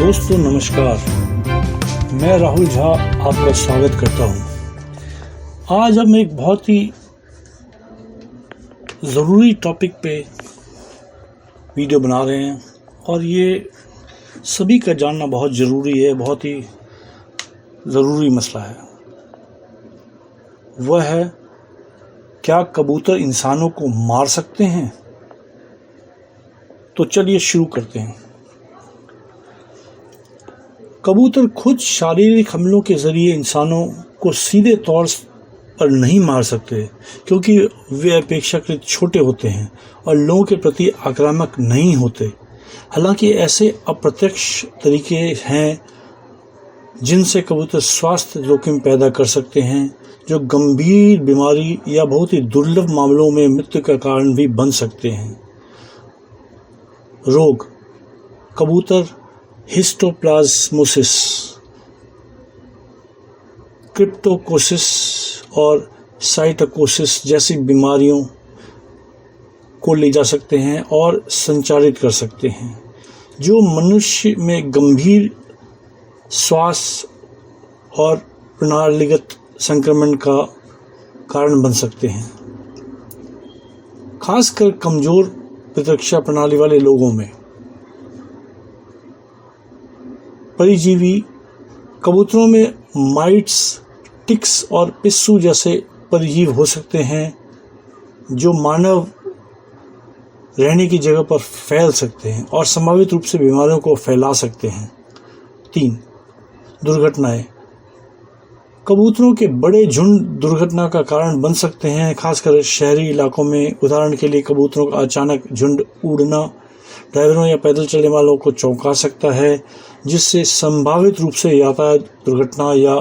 दोस्तों नमस्कार, मैं राहुल झा आपका स्वागत करता हूं। आज हम एक बहुत ही ज़रूरी टॉपिक पे वीडियो बना रहे हैं और ये सभी का जानना बहुत ज़रूरी है, बहुत ही ज़रूरी मसला है। वह है, क्या कबूतर इंसानों को मार सकते हैं? तो चलिए शुरू करते हैं। कबूतर खुद शारीरिक हमलों के ज़रिए इंसानों को सीधे तौर पर नहीं मार सकते, क्योंकि वे अपेक्षाकृत छोटे होते हैं और लोगों के प्रति आक्रामक नहीं होते। हालांकि ऐसे अप्रत्यक्ष तरीके हैं जिनसे कबूतर स्वास्थ्य जोखिम पैदा कर सकते हैं, जो गंभीर बीमारी या बहुत ही दुर्लभ मामलों में मृत्यु का कारण भी बन सकते हैं। रोग: कबूतर हिस्टोप्लाज्मोसिस, क्रिप्टोकोसिस और साइटोकोसिस जैसी बीमारियों को ले जा सकते हैं और संचारित कर सकते हैं, जो मनुष्य में गंभीर श्वास और प्रणालीगत संक्रमण का कारण बन सकते हैं, खासकर कमज़ोर प्रतिरक्षा प्रणाली वाले लोगों में। परजीवी: कबूतरों में माइट्स, टिक्स और पिस्सू जैसे परजीवी हो सकते हैं, जो मानव रहने की जगह पर फैल सकते हैं और संभावित रूप से बीमारियों को फैला सकते हैं। 3. दुर्घटनाएं: कबूतरों के बड़े झुंड दुर्घटना का कारण बन सकते हैं, खासकर शहरी इलाकों में। उदाहरण के लिए, कबूतरों का अचानक झुंड उड़ना ड्राइवरों या पैदल चलने वालों को चौंका सकता है, जिससे संभावित रूप से यातायात दुर्घटना या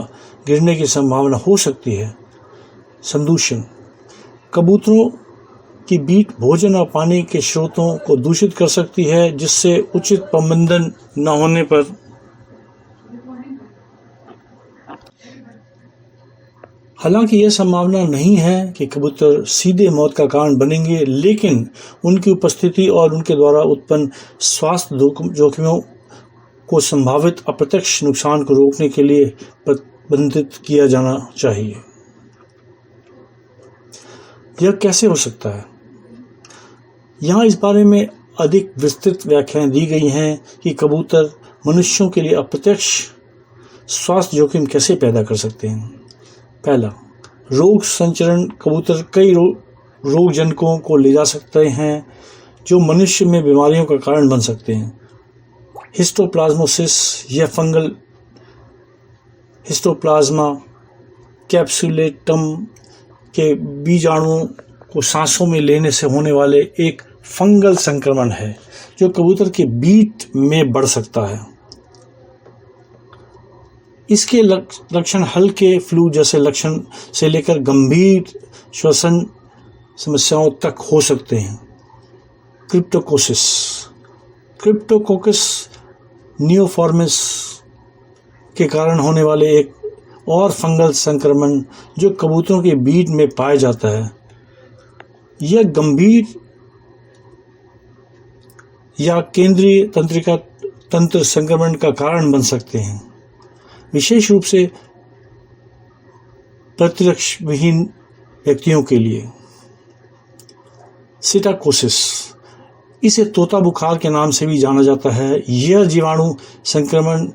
गिरने की संभावना हो सकती है। संदूषण: कबूतरों की बीट भोजन और पानी के स्रोतों को दूषित कर सकती है, जिससे उचित प्रबंधन न होने पर हालांकि यह संभावना नहीं है कि कबूतर सीधे मौत का कारण बनेंगे, लेकिन उनकी उपस्थिति और उनके द्वारा उत्पन्न स्वास्थ्य जोखिमों को संभावित अप्रत्यक्ष नुकसान को रोकने के लिए प्रबंधित किया जाना चाहिए। यह कैसे हो सकता है? यहाँ इस बारे में अधिक विस्तृत व्याख्याएं दी गई हैं कि कबूतर मनुष्यों के लिए अप्रत्यक्ष स्वास्थ्य जोखिम कैसे पैदा कर सकते हैं। पहला, रोग संचरण: कबूतर कई रोगजनकों को ले जा सकते हैं, जो मनुष्य में बीमारियों का कारण बन सकते हैं। हिस्टोप्लाज्मोसिस: यह फंगल हिस्टोप्लाज्मा कैप्सुलेटम के बीजाणुओं को सांसों में लेने से होने वाले एक फंगल संक्रमण है, जो कबूतर के बीट में बढ़ सकता है। इसके लक्षण हल्के फ्लू जैसे लक्षण से लेकर गंभीर श्वसन समस्याओं तक हो सकते हैं। क्रिप्टोकोसिस: क्रिप्टोकोकस नियोफॉर्मिस के कारण होने वाले एक और फंगल संक्रमण, जो कबूतरों के बीट में पाया जाता है। यह गंभीर या केंद्रीय तंत्रिका तंत्र संक्रमण का कारण बन सकते हैं, विशेष रूप से प्रतिरक्षाविहीन व्यक्तियों के लिए। सिटाकोसिस: इसे तोता बुखार के नाम से भी जाना जाता है। यह जीवाणु संक्रमण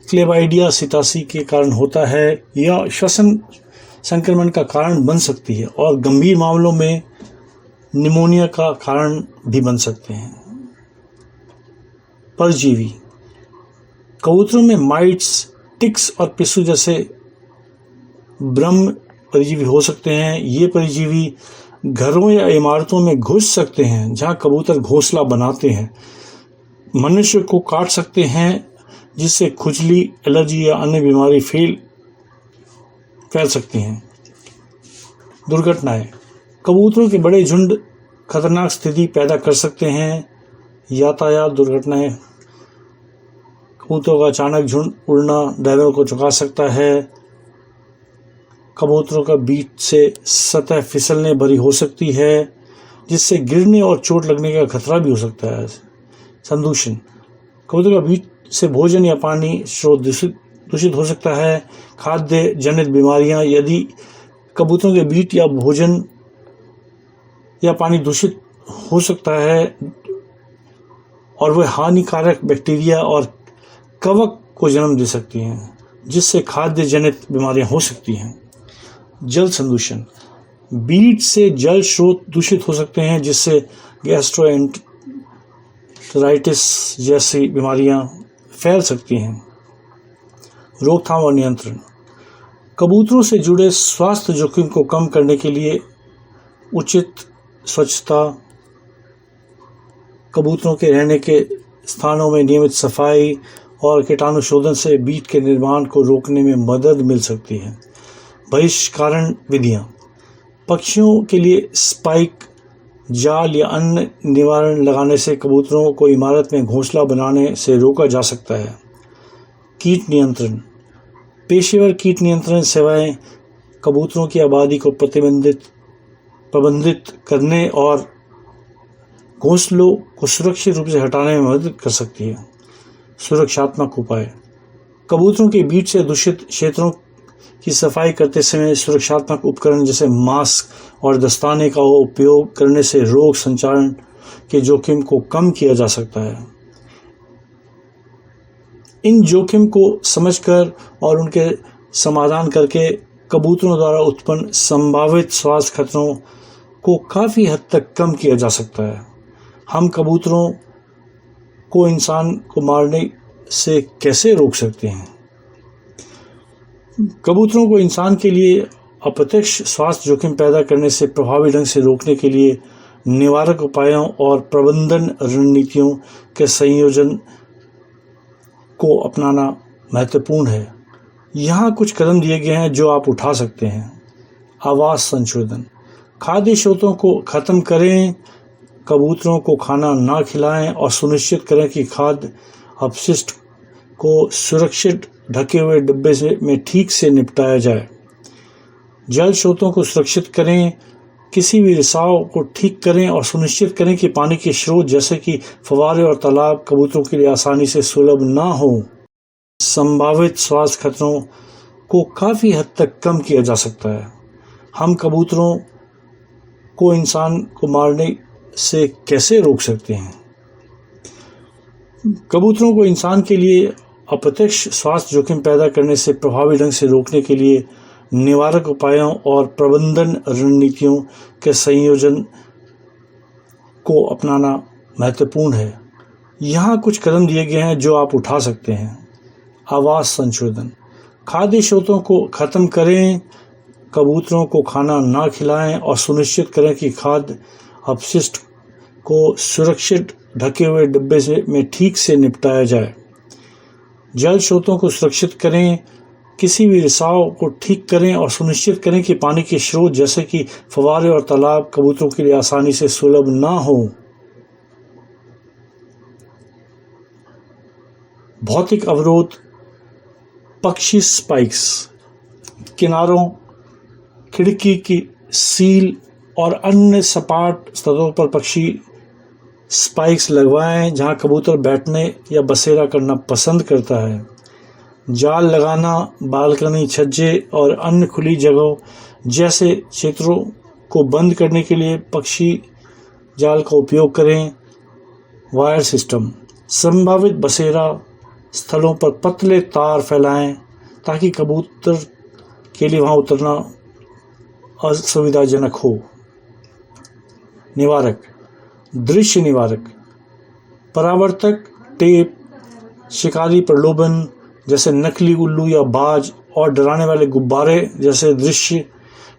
क्लेबाइडिया सिटासी के कारण होता है या श्वसन संक्रमण का कारण बन सकती है और गंभीर मामलों में निमोनिया का कारण भी बन सकते हैं। परजीवी: कबूतरों में माइट्स, टिक्स और पिस्सू जैसे ब्रह्म परजीवी हो सकते हैं। ये परजीवी घरों या इमारतों में घुस सकते हैं जहां कबूतर घोंसला बनाते हैं, मनुष्य को काट सकते हैं, जिससे खुजली, एलर्जी या अन्य बीमारी फैल सकती हैं। दुर्घटनाएं: कबूतरों के बड़े झुंड खतरनाक स्थिति पैदा कर सकते हैं। यातायात दुर्घटनाएं: कबूतरों का अचानक झुंड उड़ना ड्राइवरों को चौंका सकता है। कबूतरों का बीट से सतह फिसलने भरी हो सकती है, जिससे गिरने और चोट लगने का खतरा भी हो सकता है। संदूषण: कबूतर का बीट से भोजन या पानी स्रोत दूषित हो सकता है। खाद्य जनित बीमारियां, यदि कबूतरों के बीट या भोजन या पानी दूषित हो सकता है और वह हानिकारक बैक्टीरिया और कवक को जन्म दे सकती हैं, जिससे खाद्य जनित बीमारियां हो सकती हैं। जल संदूषण, बीट से जल स्रोत दूषित हो सकते हैं, जिससे गैस्ट्रोएंटेराइटिस जैसी बीमारियां फैल सकती हैं। रोकथाम और नियंत्रण, कबूतरों से जुड़े स्वास्थ्य जोखिम को कम करने के लिए उचित स्वच्छता, कबूतरों के रहने के स्थानों में नियमित सफाई और कीटाणुशोधन से बीट के निर्माण को रोकने में मदद मिल सकती है। बहिष्करण विधियां, पक्षियों के लिए स्पाइक जाल या अन्य निवारण लगाने से कबूतरों को इमारत में घोंसला बनाने से रोका जा सकता है। कीट नियंत्रण, पेशेवर कीट नियंत्रण सेवाएं कबूतरों की आबादी को प्रबंधित करने और घोंसलों को सुरक्षित रूप से हटाने में मदद कर सकती है। सुरक्षात्मक उपाय, कबूतरों के बीट से दूषित क्षेत्रों की सफाई करते समय सुरक्षात्मक उपकरण जैसे मास्क और दस्ताने का उपयोग करने से रोग संचारण के जोखिम को कम किया जा सकता है। इन जोखिम को समझकर और उनके समाधान करके कबूतरों द्वारा उत्पन्न संभावित स्वास्थ्य खतरों को काफ़ी हद तक कम किया जा सकता है। हम कबूतरों को इंसान को मारने से कैसे रोक सकते हैं? कबूतरों को इंसान के लिए अप्रत्यक्ष स्वास्थ्य जोखिम पैदा करने से प्रभावी ढंग से रोकने के लिए निवारक उपायों और प्रबंधन रणनीतियों के संयोजन को अपनाना महत्वपूर्ण है। यहाँ कुछ कदम दिए गए हैं जो आप उठा सकते हैं। आवास संशोधन, खाद्य स्रोतों को ख़त्म करें, कबूतरों को खाना ना खिलाएं और सुनिश्चित करें कि खाद्य अपशिष्ट को सुरक्षित ढके हुए डिब्बे में ठीक से निपटाया जाए। जल स्रोतों को सुरक्षित करें, किसी भी रिसाव को ठीक करें और सुनिश्चित करें कि पानी के स्रोत जैसे कि फव्वारे और तालाब कबूतरों के लिए आसानी से सुलभ ना हो। संभावित स्वास्थ्य खतरों को काफ़ी हद तक कम किया जा सकता है। हम कबूतरों को इंसान को मारने से कैसे रोक सकते हैं? कबूतरों को इंसान के लिए अप्रत्यक्ष स्वास्थ्य जोखिम पैदा करने से प्रभावी ढंग से रोकने के लिए निवारक उपायों और प्रबंधन रणनीतियों के संयोजन को अपनाना महत्वपूर्ण है। यहाँ कुछ कदम दिए गए हैं जो आप उठा सकते हैं। आवास संशोधन, खाद्य स्रोतों को ख़त्म करें, कबूतरों को खाना ना खिलाएं और सुनिश्चित करें कि खाद्य अपशिष्ट को सुरक्षित ढके हुए डिब्बे में ठीक से निपटाया जाए। जल स्रोतों को सुरक्षित करें, किसी भी रिसाव को ठीक करें और सुनिश्चित करें कि पानी के स्रोत जैसे कि फव्वारे और तालाब कबूतरों के लिए आसानी से सुलभ ना हो। भौतिक अवरोध, पक्षी स्पाइक्स, किनारों, खिड़की की सील और अन्य सपाट सतहों पर पक्षी स्पाइक्स लगवाएं जहां कबूतर बैठने या बसेरा करना पसंद करता है। जाल लगाना, बालकनी, छज्जे और अन्य खुली जगहों जैसे क्षेत्रों को बंद करने के लिए पक्षी जाल का उपयोग करें। वायर सिस्टम, संभावित बसेरा स्थलों पर पतले तार फैलाएं ताकि कबूतर के लिए वहां उतरना असुविधाजनक हो। निवारक, दृश्य निवारक, परावर्तक टेप, शिकारी प्रलोभन जैसे नकली उल्लू या बाज और डराने वाले गुब्बारे जैसे दृश्य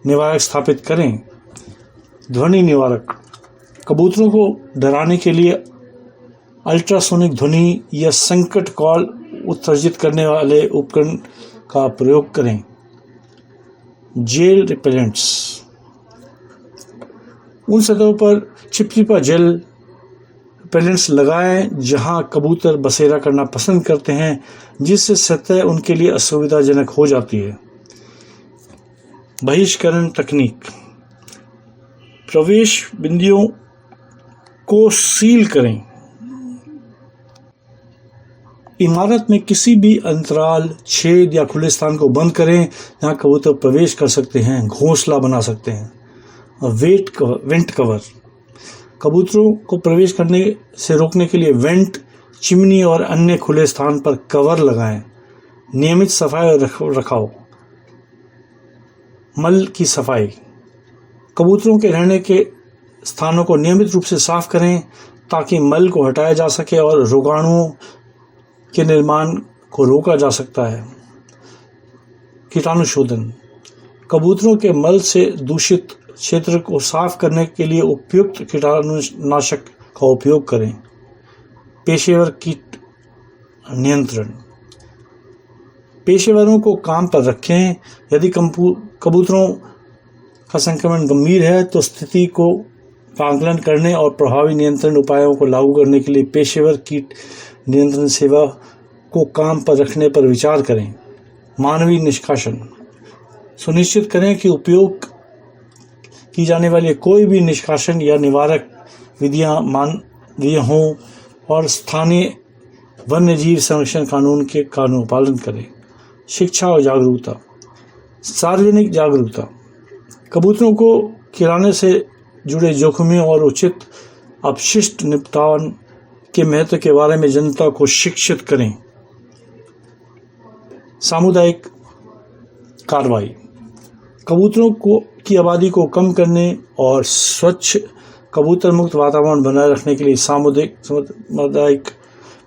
निवारक स्थापित करें। ध्वनि निवारक, कबूतरों को डराने के लिए अल्ट्रासोनिक ध्वनि या संकट कॉल उत्सर्जित करने वाले उपकरण का प्रयोग करें। जेल रिपेलेंट्स, उन सतहों पर चिपचिपा जेल रिपेलेंट्स लगाएं जहां कबूतर बसेरा करना पसंद करते हैं, जिससे सतह उनके लिए असुविधाजनक हो जाती है। बहिष्करण तकनीक, प्रवेश बिंदुओं को सील करें, इमारत में किसी भी अंतराल, छेद या खुले स्थान को बंद करें जहाँ कबूतर प्रवेश कर सकते हैं, घोंसला बना सकते हैं। वेंट कवर, कबूतरों को प्रवेश करने से रोकने के लिए वेंट, चिमनी और अन्य खुले स्थान पर कवर लगाएं। नियमित सफाई और रखाव। मल की सफाई, कबूतरों के रहने के स्थानों को नियमित रूप से साफ करें ताकि मल को हटाया जा सके और रोगाणुओं के निर्माण को रोका जा सकता है। कीटाणु शोधन, कबूतरों के मल से दूषित क्षेत्र को साफ करने के लिए उपयुक्त कीटाणुनाशक का उपयोग करें। पेशेवर कीट नियंत्रण, पेशेवरों को काम पर रखें। यदि कबूतरों का संक्रमण गंभीर है तो स्थिति को आकलन करने और प्रभावी नियंत्रण उपायों को लागू करने के लिए पेशेवर कीट नियंत्रण सेवा को काम पर रखने पर विचार करें। मानवीय निष्कासन, सुनिश्चित करें कि उपयोग की जाने वाली कोई भी निष्कासन या निवारक विधियां मानवीय हों और स्थानीय वन्यजीव संरक्षण कानून के कानून पालन करें। शिक्षा और जागरूकता, सार्वजनिक जागरूकता, कबूतरों को खिलाने से जुड़े जोखिमों और उचित अपशिष्ट निपटान के महत्व के बारे में जनता को शिक्षित करें। सामुदायिक कार्रवाई, कबूतरों की आबादी को कम करने और स्वच्छ कबूतर मुक्त वातावरण बनाए रखने के लिए सामुदायिक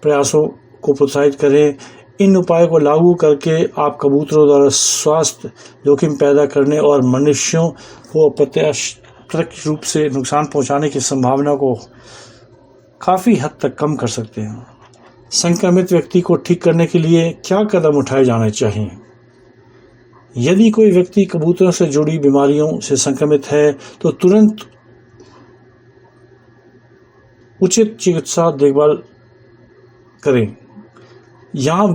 प्रयासों को प्रोत्साहित करें। इन उपायों को लागू करके आप कबूतरों द्वारा स्वास्थ्य जोखिम पैदा करने और मनुष्यों को अप्रत्यक्ष रूप से नुकसान पहुंचाने की संभावना को काफ़ी हद तक कम कर सकते हैं। संक्रमित व्यक्ति को ठीक करने के लिए क्या कदम उठाए जाने चाहिए? यदि कोई व्यक्ति कबूतरों से जुड़ी बीमारियों से संक्रमित है तो तुरंत उचित चिकित्सा देखभाल करें। यहाँ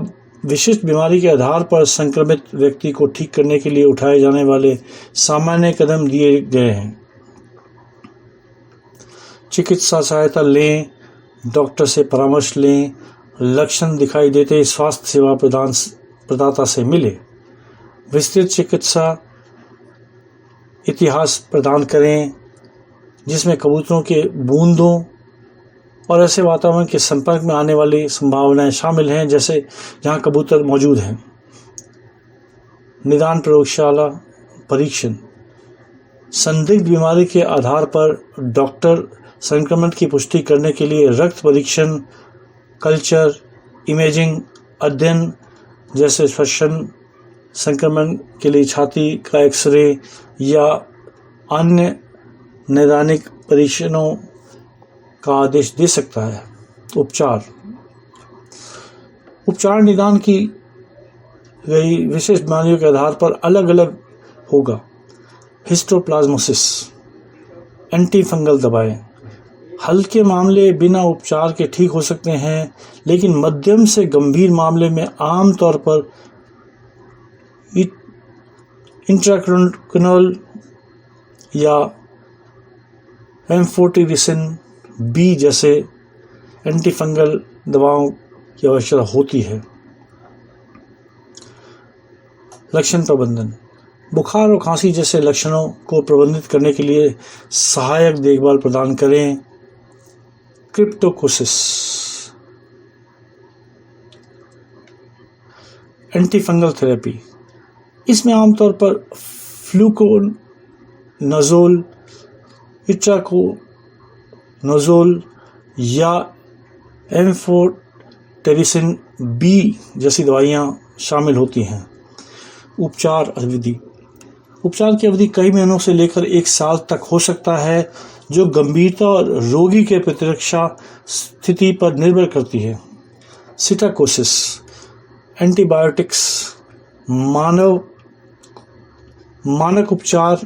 विशिष्ट बीमारी के आधार पर संक्रमित व्यक्ति को ठीक करने के लिए उठाए जाने वाले सामान्य कदम दिए गए हैं। चिकित्सा सहायता लें, डॉक्टर से परामर्श लें, लक्षण दिखाई देते स्वास्थ्य सेवा प्रदाता से मिले, विस्तृत चिकित्सा इतिहास प्रदान करें जिसमें कबूतरों के बूंदों और ऐसे वातावरण के संपर्क में आने वाली संभावनाएं शामिल हैं जैसे जहां कबूतर मौजूद हैं। निदान प्रयोगशाला परीक्षण, संदिग्ध बीमारी के आधार पर डॉक्टर संक्रमण की पुष्टि करने के लिए रक्त परीक्षण, कल्चर, इमेजिंग अध्ययन जैसे श्वसन संक्रमण के लिए छाती का एक्सरे या अन्य नैदानिक परीक्षणों का आदेश दे सकता है। उपचार निदान की गई विशेष बीमारियों के आधार पर अलग अलग होगा। हिस्टोप्लाज्मोसिस, एंटीफंगल दवाएं, हल्के मामले बिना उपचार के ठीक हो सकते हैं लेकिन मध्यम से गंभीर मामले में आमतौर पर इंट्राक्रैनियल या एम्फोटेरिसिन बी जैसे एंटीफंगल दवाओं की आवश्यकता होती है। लक्षण प्रबंधन, बुखार और खांसी जैसे लक्षणों को प्रबंधित करने के लिए सहायक देखभाल प्रदान करें। क्रिप्टोकोसिस, एंटीफंगल थेरेपी, इसमें आमतौर पर फ्लूकोनाजोल, इट्राकोनाजोल या एम्फोटेरिसिन बी जैसी दवाइयाँ शामिल होती हैं। उपचार अवधि, उपचार की अवधि कई महीनों से लेकर 1 साल तक हो सकता है जो गंभीरता और रोगी के प्रतिरक्षा स्थिति पर निर्भर करती है। सिटाकोसिस, एंटीबायोटिक्स, मानक उपचार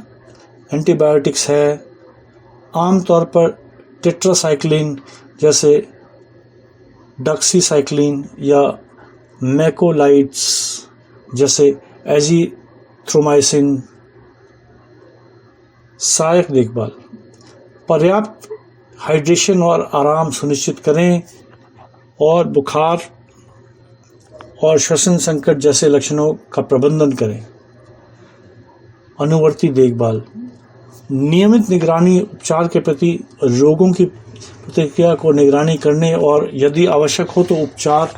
एंटीबायोटिक्स है, आमतौर पर टेट्रासाइक्लिन जैसे डॉक्सीसाइक्लिन या मैकोलाइड्स जैसे एजिथ्रोमाइसिन। सहायक देखभाल, पर्याप्त हाइड्रेशन और आराम सुनिश्चित करें और बुखार और श्वसन संकट जैसे लक्षणों का प्रबंधन करें। अनुवर्ती देखभाल, नियमित निगरानी, उपचार के प्रति रोगों की प्रतिक्रिया को निगरानी करने और यदि आवश्यक हो तो उपचार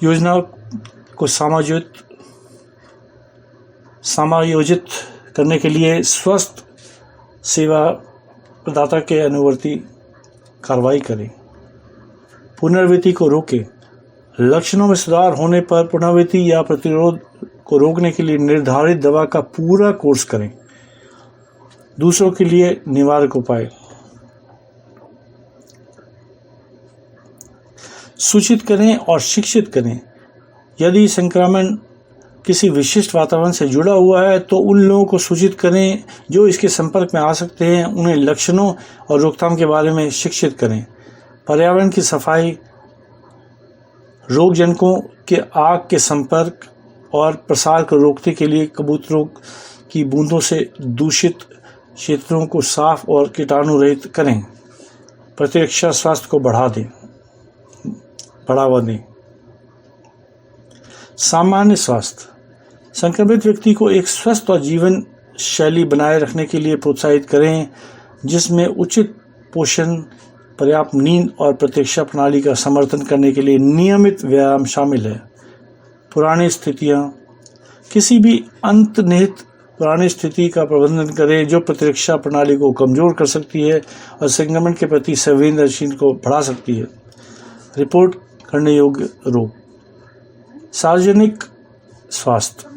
योजना को समायोजित करने के लिए स्वस्थ सेवा प्रदाता के अनुवर्ती कार्रवाई करें। पुनरावृत्ति को रोकें, लक्षणों में सुधार होने पर पुनरावृत्ति या प्रतिरोध को रोकने के लिए निर्धारित दवा का पूरा कोर्स करें। दूसरों के लिए निवारक उपाय, सूचित करें और शिक्षित करें। यदि संक्रमण किसी विशिष्ट वातावरण से जुड़ा हुआ है तो उन लोगों को सूचित करें जो इसके संपर्क में आ सकते हैं। उन्हें लक्षणों और रोकथाम के बारे में शिक्षित करें। पर्यावरण की सफाई, रोगजनकों के आग के संपर्क और प्रसार को रोकने के लिए कबूतरों की बूंदों से दूषित क्षेत्रों को साफ और कीटाणु रहित करें। प्रतिरक्षा स्वास्थ्य को बढ़ावा दें। सामान्य स्वास्थ्य, संक्रमित व्यक्ति को एक स्वस्थ और जीवन शैली बनाए रखने के लिए प्रोत्साहित करें जिसमें उचित पोषण, पर्याप्त नींद और प्रतिरक्षा प्रणाली का समर्थन करने के लिए नियमित व्यायाम शामिल है। पुरानी स्थितियाँ, किसी भी अंतर्निहित पुरानी स्थिति का प्रबंधन करें जो प्रतिरक्षा प्रणाली को कमज़ोर कर सकती है और संक्रमण के प्रति संवेदनशील को बढ़ा सकती है। रिपोर्ट करने योग्य रोग, सार्वजनिक स्वास्थ्य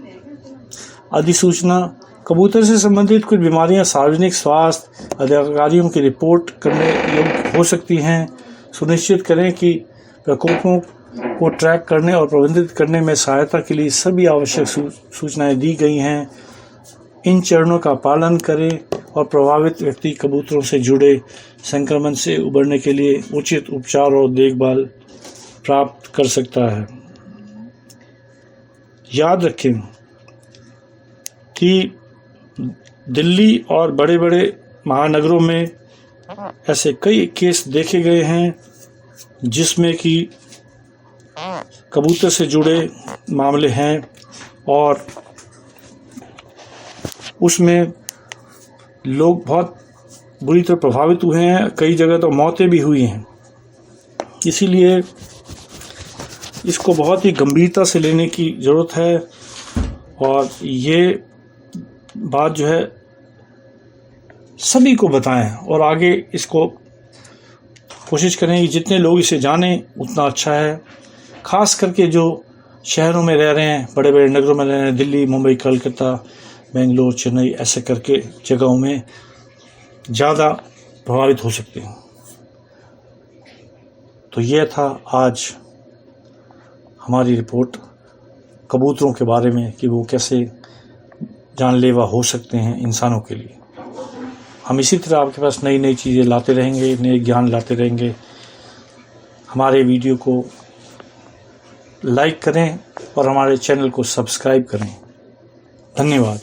अधिसूचना, कबूतर से संबंधित कुछ बीमारियां सार्वजनिक स्वास्थ्य अधिकारियों की रिपोर्ट करने योग्य हो सकती हैं। सुनिश्चित करें कि प्रकोपों को ट्रैक करने और प्रबंधित करने में सहायता के लिए सभी आवश्यक सूचनाएं दी गई हैं। इन चरणों का पालन करें और प्रभावित व्यक्ति कबूतरों से जुड़े संक्रमण से उबरने के लिए उचित उपचार और देखभाल प्राप्त कर सकता है। याद रखें कि दिल्ली और बड़े बड़े महानगरों में ऐसे कई केस देखे गए हैं जिसमें कि कबूतर से जुड़े मामले हैं और उसमें लोग बहुत बुरी तरह प्रभावित हुए हैं। कई जगह तो मौतें भी हुई हैं। इसीलिए इसको बहुत ही गंभीरता से लेने की ज़रूरत है और ये बात जो है सभी को बताएं और आगे इसको कोशिश करें कि जितने लोग इसे जानें उतना अच्छा है। ख़ास करके जो शहरों में रह रहे हैं, बड़े बड़े नगरों में रह रहे हैं, दिल्ली, मुंबई, कलकत्ता, बेंगलोर, चेन्नई, ऐसे करके जगहों में ज़्यादा प्रभावित हो सकते हैं। तो यह था आज हमारी रिपोर्ट कबूतरों के बारे में कि वो कैसे जानलेवा हो सकते हैं इंसानों के लिए। हम इसी तरह आपके पास नई नई चीज़ें लाते रहेंगे, नए ज्ञान लाते रहेंगे। हमारे वीडियो को लाइक करें और हमारे चैनल को सब्सक्राइब करें। धन्यवाद।